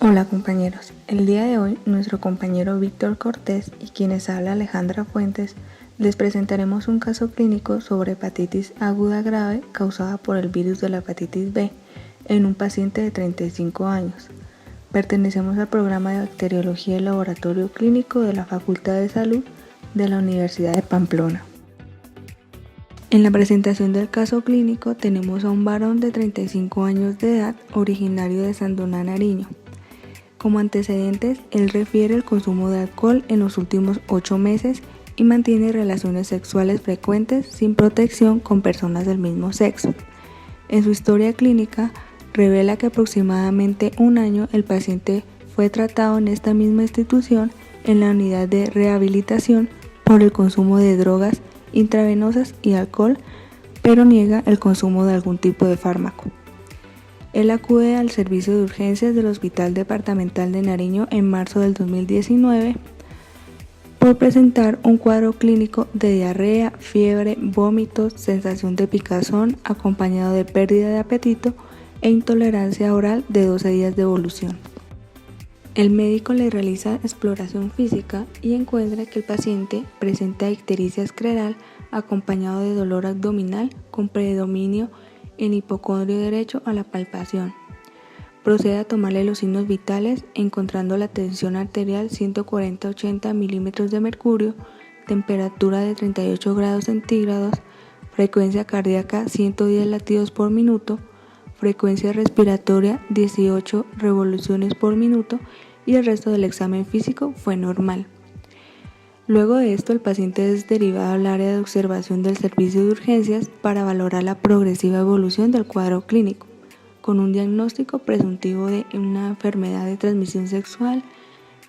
Hola compañeros, el día de hoy nuestro compañero Víctor Cortés y quienes habla Alejandra Fuentes les presentaremos un caso clínico sobre hepatitis aguda grave causada por el virus de la hepatitis B en un paciente de 35 años. Pertenecemos al programa de bacteriología y laboratorio clínico de la Facultad de Salud de la Universidad de Pamplona. En la presentación del caso clínico tenemos a un varón de 35 años de edad originario de Sandoná, Nariño. Como antecedentes, él refiere el consumo de alcohol en los últimos 8 meses y mantiene relaciones sexuales frecuentes sin protección con personas del mismo sexo. En su historia clínica, revela que aproximadamente un año el paciente fue tratado en esta misma institución en la unidad de rehabilitación por el consumo de drogas intravenosas y alcohol, pero niega el consumo de algún tipo de fármaco. Él acude al servicio de urgencias del Hospital Departamental de Nariño en marzo del 2019 por presentar un cuadro clínico de diarrea, fiebre, vómitos, sensación de picazón acompañado de pérdida de apetito e intolerancia oral de 12 días de evolución. El médico le realiza exploración física y encuentra que el paciente presenta ictericia escleral acompañado de dolor abdominal con predominio en hipocondrio derecho a la palpación. Procede a tomarle los signos vitales, encontrando la tensión arterial 140-80 milímetros de mercurio, temperatura de 38 grados centígrados, frecuencia cardíaca 110 latidos por minuto, frecuencia respiratoria 18 revoluciones por minuto y el resto del examen físico fue normal. Luego de esto, el paciente es derivado al área de observación del servicio de urgencias para valorar la progresiva evolución del cuadro clínico, con un diagnóstico presuntivo de una enfermedad de transmisión sexual,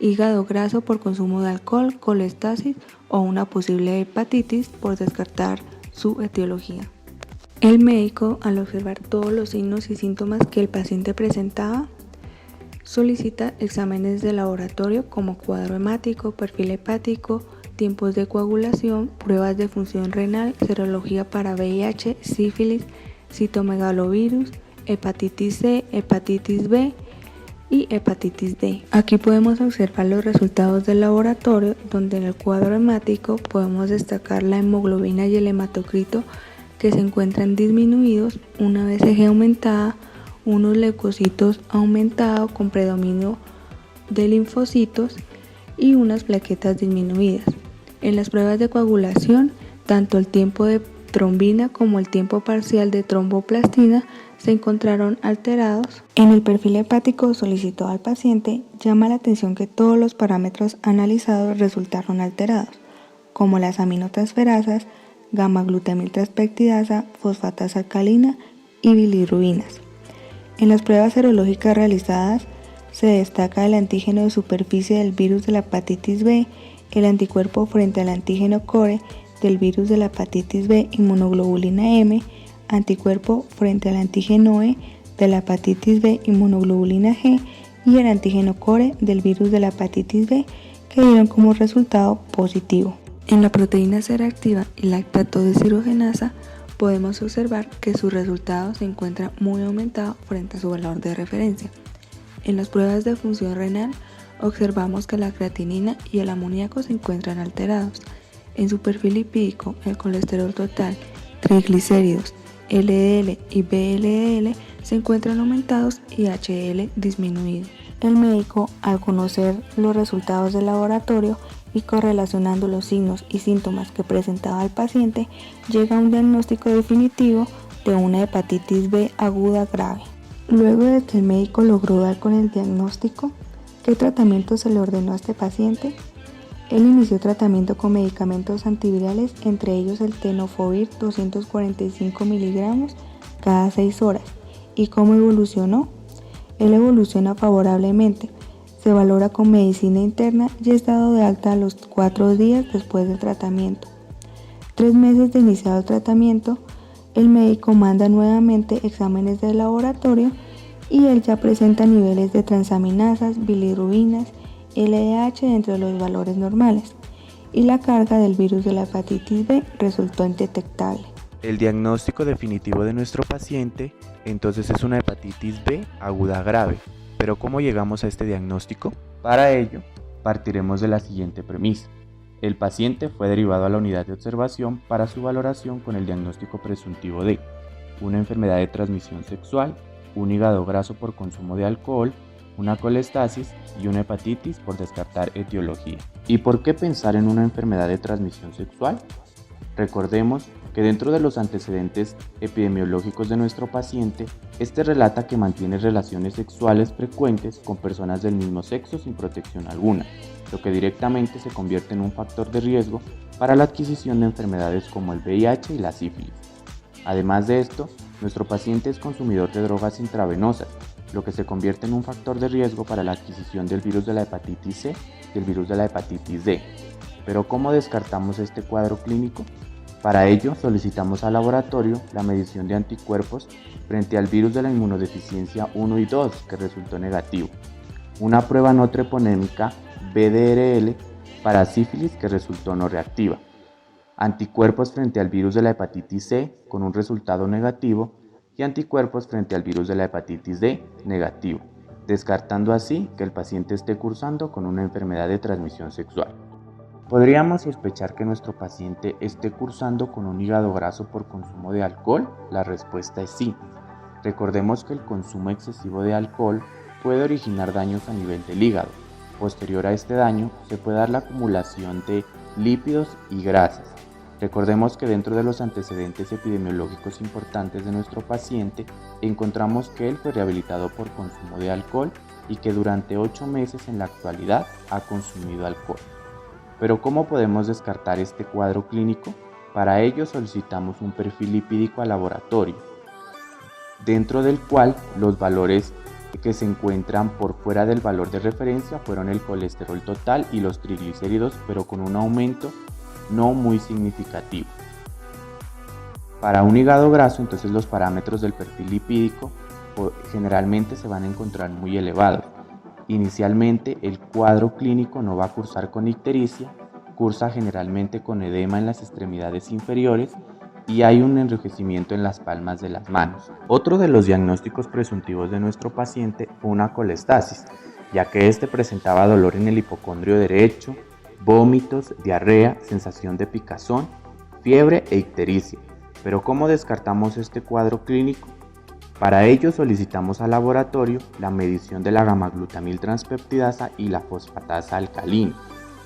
hígado graso por consumo de alcohol, colestasis o una posible hepatitis por descartar su etiología. El médico, al observar todos los signos y síntomas que el paciente presentaba, solicita exámenes de laboratorio como cuadro hemático, perfil hepático, tiempos de coagulación, pruebas de función renal, serología para VIH, sífilis, citomegalovirus, hepatitis C, hepatitis B y hepatitis D. Aquí podemos observar los resultados del laboratorio, donde en el cuadro hemático podemos destacar la hemoglobina y el hematocrito que se encuentran disminuidos, una BCG aumentada, unos leucocitos aumentados con predominio de linfocitos y unas plaquetas disminuidas. En las pruebas de coagulación, tanto el tiempo de trombina como el tiempo parcial de tromboplastina se encontraron alterados. En el perfil hepático solicitado al paciente, llama la atención que todos los parámetros analizados resultaron alterados, como las aminotransferasas, gamma-glutamiltranseptidasa, fosfatasa alcalina y bilirrubinas. En las pruebas serológicas realizadas se destaca el antígeno de superficie del virus de la hepatitis B, el anticuerpo frente al antígeno core del virus de la hepatitis B, inmunoglobulina M, anticuerpo frente al antígeno E de la hepatitis B, inmunoglobulina G y el antígeno core del virus de la hepatitis B que dieron como resultado positivo. En la proteína C reactiva y lactato deshidrogenasa podemos observar que su resultado se encuentra muy aumentado frente a su valor de referencia. En las pruebas de función renal observamos que la creatinina y el amoníaco se encuentran alterados. En su perfil lipídico, el colesterol total, triglicéridos, LDL y VLDL se encuentran aumentados y HDL disminuido. El médico, al conocer los resultados del laboratorio y correlacionando los signos y síntomas que presentaba el paciente, llega a un diagnóstico definitivo de una hepatitis B aguda grave. Luego de que el médico logró dar con el diagnóstico, ¿qué tratamiento se le ordenó a este paciente? Él inició tratamiento con medicamentos antivirales, entre ellos el tenofovir 245 miligramos cada 6 horas. ¿Y cómo evolucionó? Él evoluciona favorablemente. Se valora con medicina interna y es dado de alta a los 4 días después del tratamiento. 3 meses de iniciado el tratamiento, el médico manda nuevamente exámenes de laboratorio y él ya presenta niveles de transaminasas, bilirrubinas, LDH dentro de los valores normales y la carga del virus de la hepatitis B resultó indetectable. El diagnóstico definitivo de nuestro paciente entonces es una hepatitis B aguda grave, Pero ¿cómo llegamos a este diagnóstico? Para ello, partiremos de la siguiente premisa. El paciente fue derivado a la unidad de observación para su valoración con el diagnóstico presuntivo de una enfermedad de transmisión sexual, un hígado graso por consumo de alcohol, una colestasis y una hepatitis por descartar etiología. ¿Y por qué pensar en una enfermedad de transmisión sexual? Recordemos que dentro de los antecedentes epidemiológicos de nuestro paciente, este relata que mantiene relaciones sexuales frecuentes con personas del mismo sexo sin protección alguna, lo que directamente se convierte en un factor de riesgo para la adquisición de enfermedades como el VIH y la sífilis. Además de esto, nuestro paciente es consumidor de drogas intravenosas, lo que se convierte en un factor de riesgo para la adquisición del virus de la hepatitis C y el virus de la hepatitis D. Pero ¿cómo descartamos este cuadro clínico? Para ello, solicitamos al laboratorio la medición de anticuerpos frente al virus de la inmunodeficiencia 1 y 2, que resultó negativo, una prueba no treponémica VDRL para sífilis, que resultó no reactiva, anticuerpos frente al virus de la hepatitis C con un resultado negativo y anticuerpos frente al virus de la hepatitis D negativo, descartando así que el paciente esté cursando con una enfermedad de transmisión sexual. ¿Podríamos sospechar que nuestro paciente esté cursando con un hígado graso por consumo de alcohol? La respuesta es sí. Recordemos que el consumo excesivo de alcohol puede originar daños a nivel del hígado. Posterior a este daño, se puede dar la acumulación de lípidos y grasas. Recordemos que dentro de los antecedentes epidemiológicos importantes de nuestro paciente, encontramos que él fue rehabilitado por consumo de alcohol y que durante 8 meses en la actualidad ha consumido alcohol. Pero ¿cómo podemos descartar este cuadro clínico? Para ello solicitamos un perfil lipídico al laboratorio, dentro del cual los valores que se encuentran por fuera del valor de referencia fueron el colesterol total y los triglicéridos, pero con un aumento no muy significativo. Para un hígado graso, entonces los parámetros del perfil lipídico generalmente se van a encontrar muy elevados. Inicialmente el cuadro clínico no va a cursar con ictericia, cursa generalmente con edema en las extremidades inferiores y hay un enrojecimiento en las palmas de las manos. Otro de los diagnósticos presuntivos de nuestro paciente fue una colestasis, ya que este presentaba dolor en el hipocondrio derecho, vómitos, diarrea, sensación de picazón, fiebre e ictericia. Pero ¿cómo descartamos este cuadro clínico? Para ello solicitamos al laboratorio la medición de la gamma-glutamil transpeptidasa y la fosfatasa alcalina.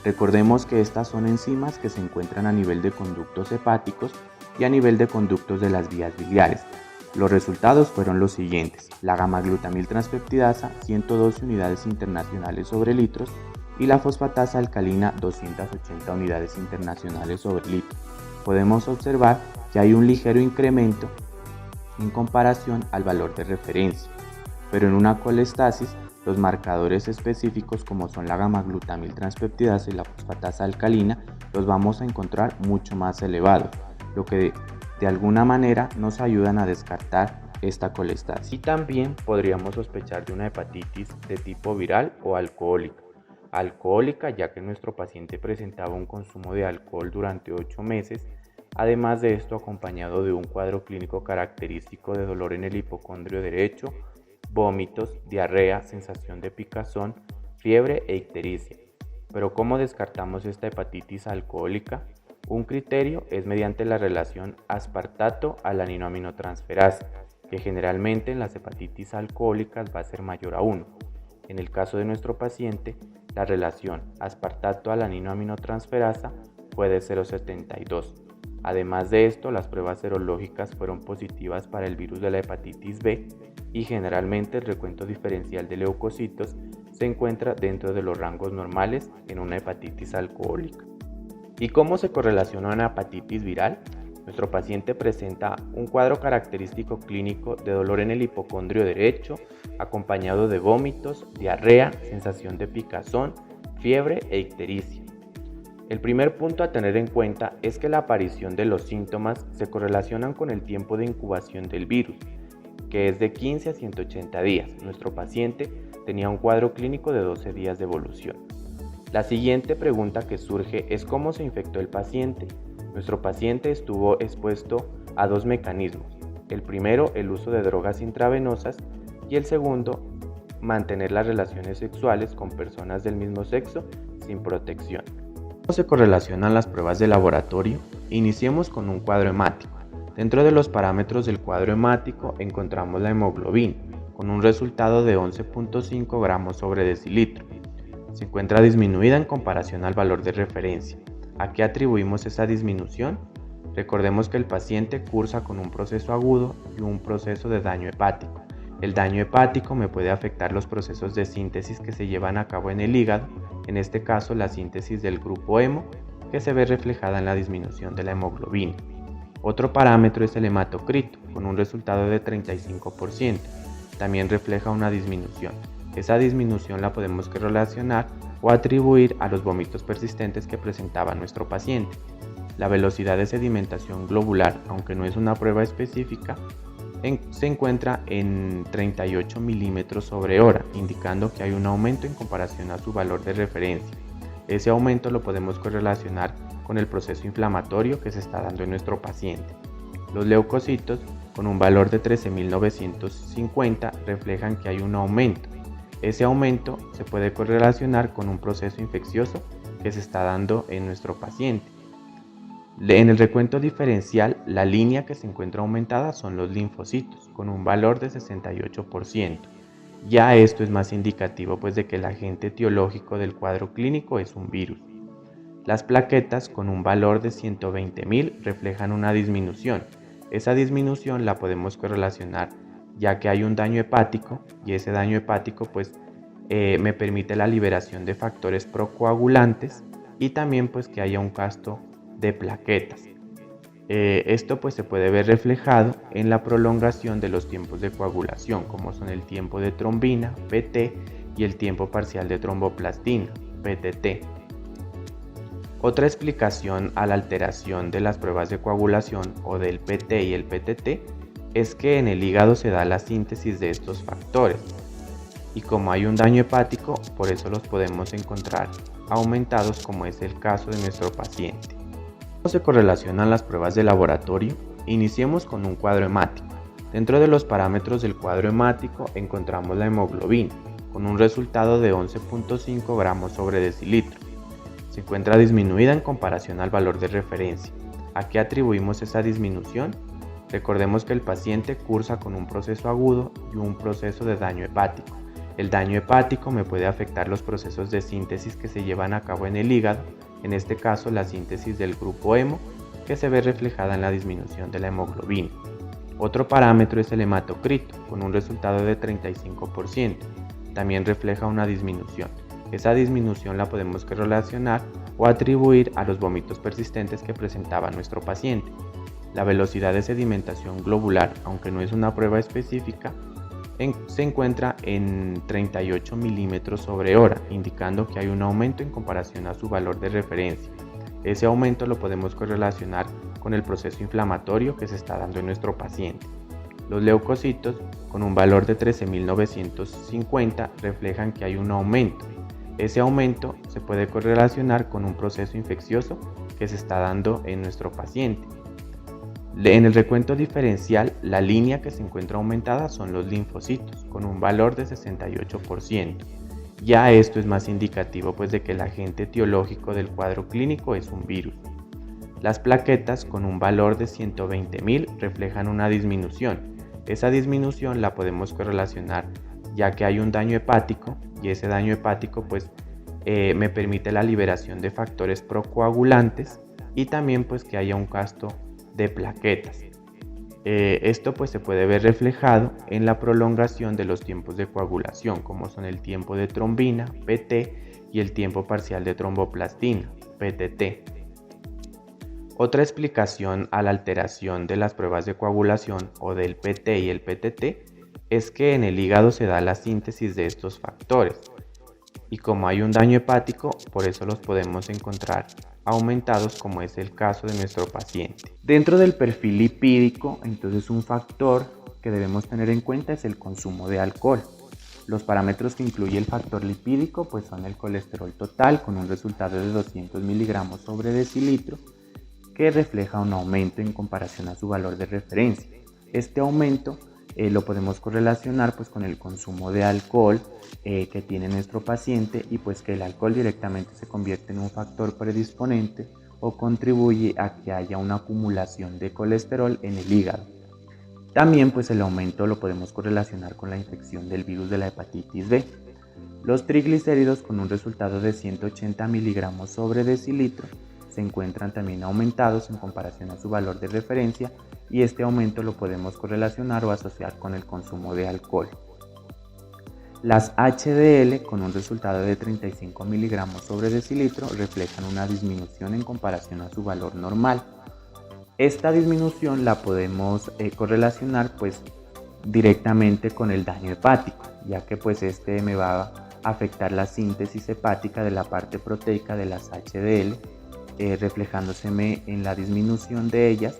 Recordemos que estas son enzimas que se encuentran a nivel de conductos hepáticos y a nivel de conductos de las vías biliares. Los resultados fueron los siguientes: la gamma-glutamil transpeptidasa 112 unidades internacionales sobre litros y la fosfatasa alcalina 280 unidades internacionales sobre litros. Podemos observar que hay un ligero incremento en comparación al valor de referencia, pero en una colestasis los marcadores específicos, como son la gamma-glutamil transpeptidasa y la fosfatasa alcalina, los vamos a encontrar mucho más elevados, lo que de alguna manera nos ayudan a descartar esta colestasis. Y también podríamos sospechar de una hepatitis de tipo viral o alcohólica. Alcohólica, ya que nuestro paciente presentaba un consumo de alcohol durante 8 meses, además de esto acompañado de un cuadro clínico característico de dolor en el hipocondrio derecho, vómitos, diarrea, sensación de picazón, fiebre e ictericia. Pero ¿cómo descartamos esta hepatitis alcohólica? Un criterio es mediante la relación aspartato-alaninoaminotransferasa, que generalmente en las hepatitis alcohólicas va a ser mayor a 1. En el caso de nuestro paciente, la relación aspartato-alaninoaminotransferasa fue de 0,72. Además de esto, las pruebas serológicas fueron positivas para el virus de la hepatitis B y generalmente el recuento diferencial de leucocitos se encuentra dentro de los rangos normales en una hepatitis alcohólica. ¿Y cómo se correlaciona una hepatitis viral? Nuestro paciente presenta un cuadro característico clínico de dolor en el hipocondrio derecho, acompañado de vómitos, diarrea, sensación de picazón, fiebre e ictericia. El primer punto a tener en cuenta es que la aparición de los síntomas se correlacionan con el tiempo de incubación del virus, que es de 15 a 180 días. Nuestro paciente tenía un cuadro clínico de 12 días de evolución. La siguiente pregunta que surge es cómo se infectó el paciente. Nuestro paciente estuvo expuesto a 2 mecanismos. El primero, el uso de drogas intravenosas, y el segundo, mantener las relaciones sexuales con personas del mismo sexo sin protección. ¿Cómo se correlacionan las pruebas de laboratorio? Iniciemos con un cuadro hemático. Dentro de los parámetros del cuadro hemático encontramos la hemoglobina, con un resultado de 11.5 gramos sobre decilitro. Se encuentra disminuida en comparación al valor de referencia. ¿A qué atribuimos esa disminución? Recordemos que el paciente cursa con un proceso agudo y un proceso de daño hepático. El daño hepático me puede afectar los procesos de síntesis que se llevan a cabo en el hígado, en este caso la síntesis del grupo hemo, que se ve reflejada en la disminución de la hemoglobina. Otro parámetro es el hematocrito, con un resultado de 35%. También refleja una disminución. Esa disminución la podemos relacionar o atribuir a los vómitos persistentes que presentaba nuestro paciente. La velocidad de sedimentación globular, aunque no es una prueba específica, se encuentra en 38 milímetros sobre hora, indicando que hay un aumento en comparación a su valor de referencia. Ese aumento lo podemos correlacionar con el proceso inflamatorio que se está dando en nuestro paciente. Los leucocitos, con un valor de 13.950, reflejan que hay un aumento. Ese aumento se puede correlacionar con un proceso infeccioso que se está dando en nuestro paciente. En el recuento diferencial, la línea que se encuentra aumentada son los linfocitos, con un valor de 68%. Ya esto es más indicativo pues de que el agente etiológico del cuadro clínico es un virus. Las plaquetas, con un valor de 120.000, reflejan una disminución. Esa disminución la podemos correlacionar ya que hay un daño hepático, y ese daño hepático pues me permite la liberación de factores procoagulantes y también pues que haya un gasto de plaquetas. Esto pues se puede ver reflejado en la prolongación de los tiempos de coagulación, como son el tiempo de trombina, PT, y el tiempo parcial de tromboplastina, PTT. Otra explicación a la alteración de las pruebas de coagulación o del PT y el PTT es que en el hígado se da la síntesis de estos factores, y como hay un daño hepático, por eso los podemos encontrar aumentados, como es el caso de nuestro paciente. ¿Cómo se correlacionan las pruebas de laboratorio? Iniciemos con un cuadro hemático. Dentro de los parámetros del cuadro hemático encontramos la hemoglobina, con un resultado de 11.5 gramos sobre decilitro. Se encuentra disminuida en comparación al valor de referencia. ¿A qué atribuimos esa disminución? Recordemos que el paciente cursa con un proceso agudo y un proceso de daño hepático. El daño hepático me puede afectar los procesos de síntesis que se llevan a cabo en el hígado, en este caso la síntesis del grupo hemo, que se ve reflejada en la disminución de la hemoglobina. Otro parámetro es el hematocrito, con un resultado de 35%. También refleja una disminución. Esa disminución la podemos relacionar o atribuir a los vómitos persistentes que presentaba nuestro paciente. La velocidad de sedimentación globular, aunque no es una prueba específica, se encuentra en 38 milímetros sobre hora, indicando que hay un aumento en comparación a su valor de referencia. Ese aumento lo podemos correlacionar con el proceso inflamatorio que se está dando en nuestro paciente. Los leucocitos, con un valor de 13.950, reflejan que hay un aumento. Ese aumento se puede correlacionar con un proceso infeccioso que se está dando en nuestro paciente. En el recuento diferencial, la línea que se encuentra aumentada son los linfocitos, con un valor de 68%. Ya esto es más indicativo pues de que el agente etiológico del cuadro clínico es un virus. Las plaquetas, con un valor de 120.000, reflejan una disminución. Esa disminución la podemos correlacionar ya que hay un daño hepático, y ese daño hepático pues me permite la liberación de factores procoagulantes y también pues que haya un gasto de plaquetas. Esto pues se puede ver reflejado en la prolongación de los tiempos de coagulación, como son el tiempo de trombina, PT, y el tiempo parcial de tromboplastina, PTT. Otra explicación a la alteración de las pruebas de coagulación o del PT y el PTT es que en el hígado se da la síntesis de estos factores, y como hay un daño hepático, por eso los podemos encontrar aumentados, como es el caso de nuestro paciente. Dentro del perfil lipídico, entonces un factor que debemos tener en cuenta es el consumo de alcohol. Los parámetros que incluye el factor lipídico pues son el colesterol total, con un resultado de 200 miligramos sobre decilitro, que refleja un aumento en comparación a su valor de referencia. Este aumento lo podemos correlacionar pues con el consumo de alcohol que tiene nuestro paciente, y pues que el alcohol directamente se convierte en un factor predisponente o contribuye a que haya una acumulación de colesterol en el hígado. También pues el aumento lo podemos correlacionar con la infección del virus de la hepatitis B. Los triglicéridos, con un resultado de 180 miligramos sobre decilitro, se encuentran también aumentados en comparación a su valor de referencia, y este aumento lo podemos correlacionar o asociar con el consumo de alcohol. Las HDL, con un resultado de 35 miligramos sobre decilitro, reflejan una disminución en comparación a su valor normal. Esta disminución la podemos correlacionar pues directamente con el daño hepático, ya que pues este me va a afectar la síntesis hepática de la parte proteica de las HDL, reflejándoseme en la disminución de ellas.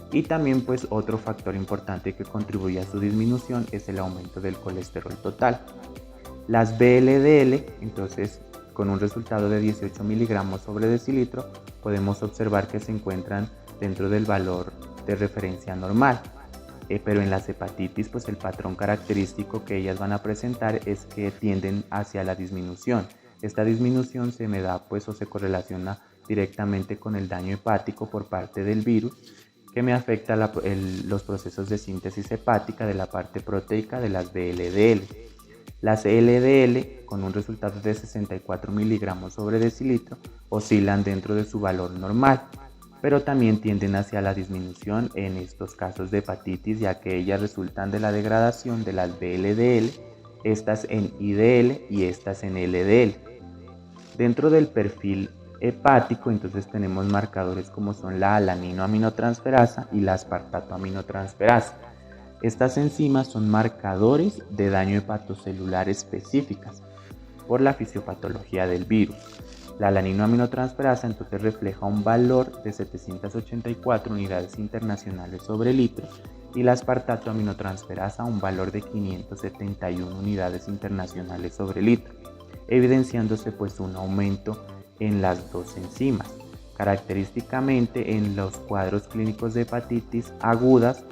Y también pues otro factor importante que contribuye a su disminución es el aumento del colesterol total. Las VLDL, entonces, con un resultado de 18 miligramos sobre decilitro, podemos observar que se encuentran dentro del valor de referencia normal. Pero en las hepatitis pues el patrón característico que ellas van a presentar es que tienden hacia la disminución. Esta disminución se me da pues o se correlaciona directamente con el daño hepático por parte del virus, que me afecta los procesos de síntesis hepática de la parte proteica de las VLDL. Las LDL, con un resultado de 64 miligramos sobre decilitro, oscilan dentro de su valor normal, pero también tienden hacia la disminución en estos casos de hepatitis, ya que ellas resultan de la degradación de las VLDL, estas en IDL y estas en LDL. Dentro del perfil hepático, entonces tenemos marcadores como son la alaninoaminotransferasa y la aspartatoaminotransferasa. Estas enzimas son marcadores de daño hepatocelular específicas por la fisiopatología del virus. La alaninoaminotransferasa entonces refleja un valor de 784 unidades internacionales sobre litro, y la aspartatoaminotransferasa un valor de 571 unidades internacionales sobre litro, evidenciándose pues un aumento en las dos enzimas. Característicamente en los cuadros clínicos de hepatitis agudas,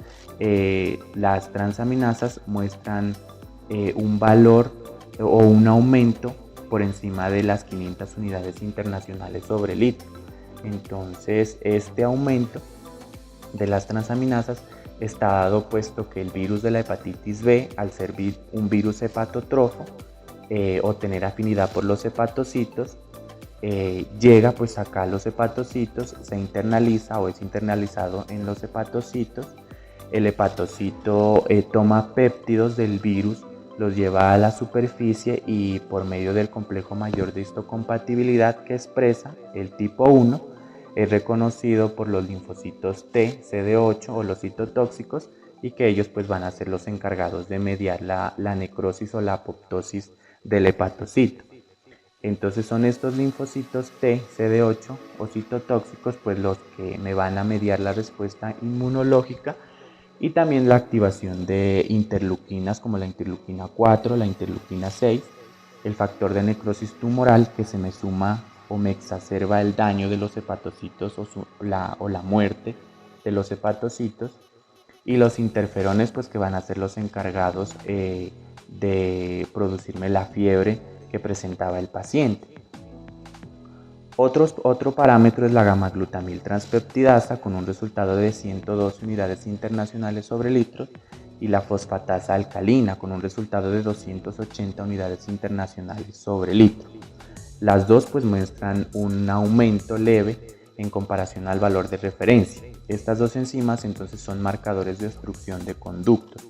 las transaminasas muestran un valor o un aumento por encima de las 500 unidades internacionales sobre litro. Entonces este aumento de las transaminasas está dado puesto que el virus de la hepatitis B, al ser un virus hepatotrofo o tener afinidad por los hepatocitos, llega pues acá a los hepatocitos, se internaliza o es internalizado en los hepatocitos. El hepatocito toma péptidos del virus, los lleva a la superficie y por medio del complejo mayor de histocompatibilidad que expresa el tipo 1, es reconocido por los linfocitos T, CD8 o los citotóxicos, y que ellos pues van a ser los encargados de mediar la necrosis o la apoptosis del hepatocito. Entonces son estos linfocitos T, CD8 o citotóxicos pues los que me van a mediar la respuesta inmunológica, y también la activación de interleuquinas como la interleuquina 4, la interleuquina 6, el factor de necrosis tumoral que se me suma o me exacerba el daño de los hepatocitos o la muerte de los hepatocitos, y los interferones pues que van a ser los encargados de producirme la fiebre que presentaba el paciente. Otro parámetro es la gamma-glutamil-transpeptidasa con un resultado de 112 unidades internacionales sobre litros, y la fosfatasa alcalina con un resultado de 280 unidades internacionales sobre litro. Las dos pues muestran un aumento leve en comparación al valor de referencia. Estas dos enzimas entonces son marcadores de obstrucción de conductos.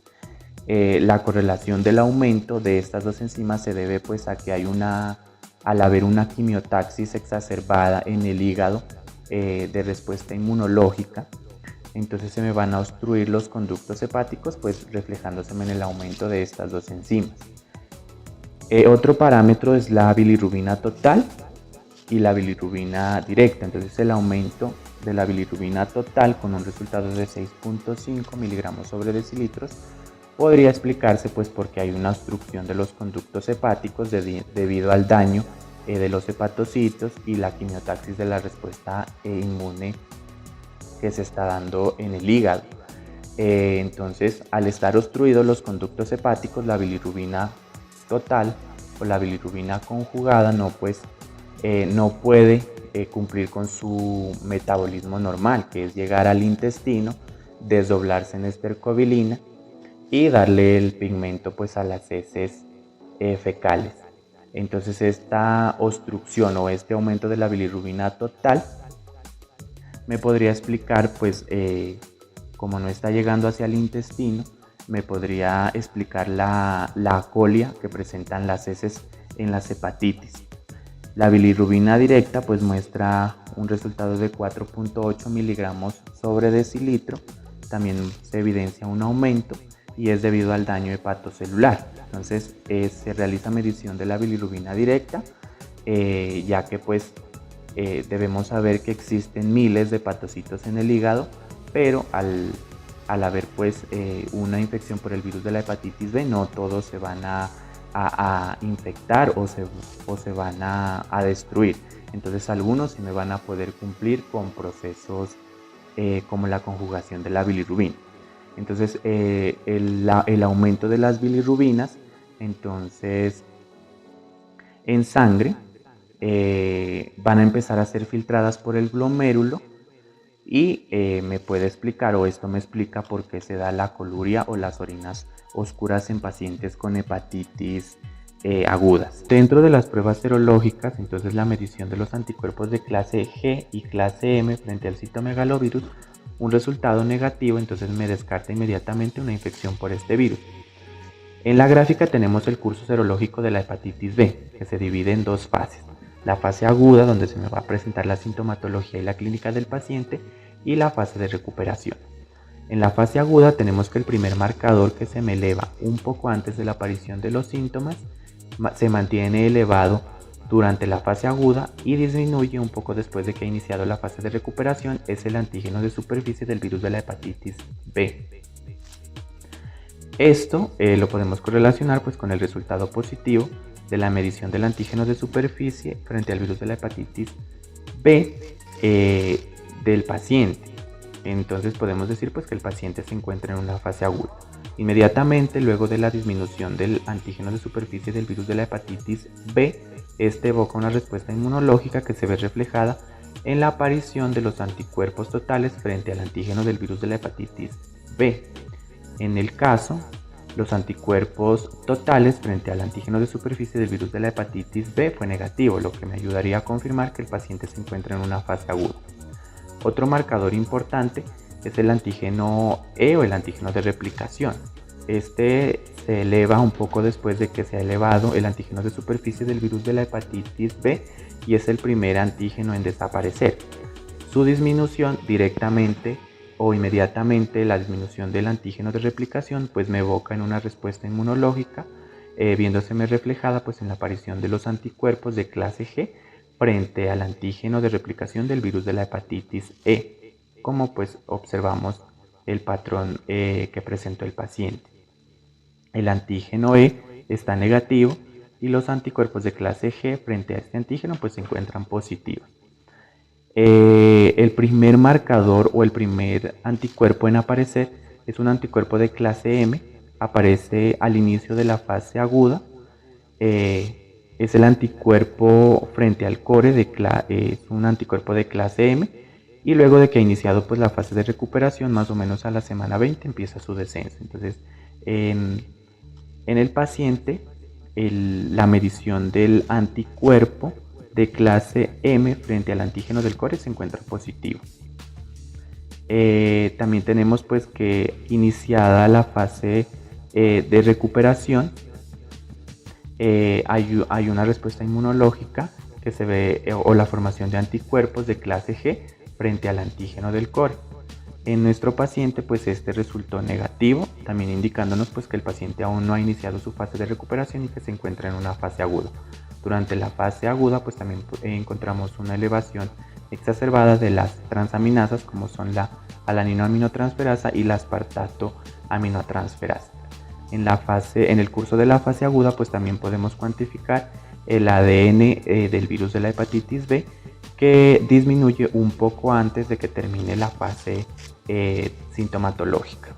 La correlación del aumento de estas dos enzimas se debe pues a que al haber una quimiotaxis exacerbada en el hígado de respuesta inmunológica, entonces se me van a obstruir los conductos hepáticos, pues reflejándose en el aumento de estas dos enzimas. Otro parámetro es la bilirrubina total y la bilirrubina directa. Entonces el aumento de la bilirrubina total con un resultado de 6.5 miligramos sobre decilitros podría explicarse pues porque hay una obstrucción de los conductos hepáticos debido al daño de los hepatocitos y la quimiotaxis de la respuesta inmune que se está dando en el hígado. Entonces, al estar obstruidos los conductos hepáticos, la bilirrubina total o la bilirrubina conjugada no puede cumplir con su metabolismo normal, que es llegar al intestino, desdoblarse en estercobilina y darle el pigmento pues a las heces fecales. Entonces esta obstrucción o este aumento de la bilirrubina total me podría explicar pues como no está llegando hacia el intestino, me podría explicar la acolia que presentan las heces en las hepatitis. La bilirrubina directa pues muestra un resultado de 4.8 miligramos sobre decilitro. También se evidencia un aumento y es debido al daño hepatocelular. Entonces se realiza medición de la bilirrubina directa, ya que pues debemos saber que existen miles de hepatocitos en el hígado, pero al haber pues una infección por el virus de la hepatitis B, no todos se van a infectar o se van a destruir. Entonces algunos sí me van a poder cumplir con procesos como la conjugación de la bilirrubina. Entonces el aumento de las bilirrubinas, entonces en sangre van a empezar a ser filtradas por el glomérulo y me puede explicar, o esto me explica por qué se da la coluria o las orinas oscuras en pacientes con hepatitis agudas. Dentro de las pruebas serológicas, entonces la medición de los anticuerpos de clase G y clase M frente al citomegalovirus, un resultado negativo, entonces me descarta inmediatamente una infección por este virus. En la gráfica tenemos el curso serológico de la hepatitis B, que se divide en dos fases. La fase aguda, donde se me va a presentar la sintomatología y la clínica del paciente, y la fase de recuperación. En la fase aguda tenemos que el primer marcador, que se me eleva un poco antes de la aparición de los síntomas, se mantiene elevado durante la fase aguda y disminuye un poco después de que ha iniciado la fase de recuperación. Es el antígeno de superficie del virus de la hepatitis B. Esto lo podemos correlacionar pues con el resultado positivo de la medición del antígeno de superficie frente al virus de la hepatitis B del paciente. Entonces podemos decir pues que el paciente se encuentra en una fase aguda. Inmediatamente luego de la disminución del antígeno de superficie del virus de la hepatitis B, este evoca una respuesta inmunológica que se ve reflejada en la aparición de los anticuerpos totales frente al antígeno del virus de la hepatitis B. En el caso, los anticuerpos totales frente al antígeno de superficie del virus de la hepatitis B fue negativo, lo que me ayudaría a confirmar que el paciente se encuentra en una fase aguda. Otro marcador importante es el antígeno E o el antígeno de replicación. Este se eleva un poco después de que se ha elevado el antígeno de superficie del virus de la hepatitis B y es el primer antígeno en desaparecer. Su disminución directamente o inmediatamente, la disminución del antígeno de replicación, pues me evoca en una respuesta inmunológica, viéndoseme reflejada pues en la aparición de los anticuerpos de clase G frente al antígeno de replicación del virus de la hepatitis E, como pues observamos el patrón que presentó el paciente. El antígeno E está negativo y los anticuerpos de clase G frente a este antígeno pues se encuentran positivos. El primer marcador o el primer anticuerpo en aparecer es un anticuerpo de clase M, aparece al inicio de la fase aguda, es el anticuerpo frente al core, es un anticuerpo de clase M, y luego de que ha iniciado pues la fase de recuperación, más o menos a la semana 20 empieza su descenso. Entonces en el paciente la medición del anticuerpo de clase M frente al antígeno del core se encuentra positivo. También tenemos pues que iniciada la fase de recuperación hay una respuesta inmunológica que se ve o la formación de anticuerpos de clase G frente al antígeno del core. En nuestro paciente pues este resultó negativo, también indicándonos pues que el paciente aún no ha iniciado su fase de recuperación y que se encuentra en una fase aguda. Durante la fase aguda pues también encontramos una elevación exacerbada de las transaminasas como son la alaninoaminotransferasa y la aspartato aminotransferasa. En el curso de la fase aguda pues también podemos cuantificar el ADN del virus de la hepatitis B, que disminuye un poco antes de que termine la fase sintomatológica.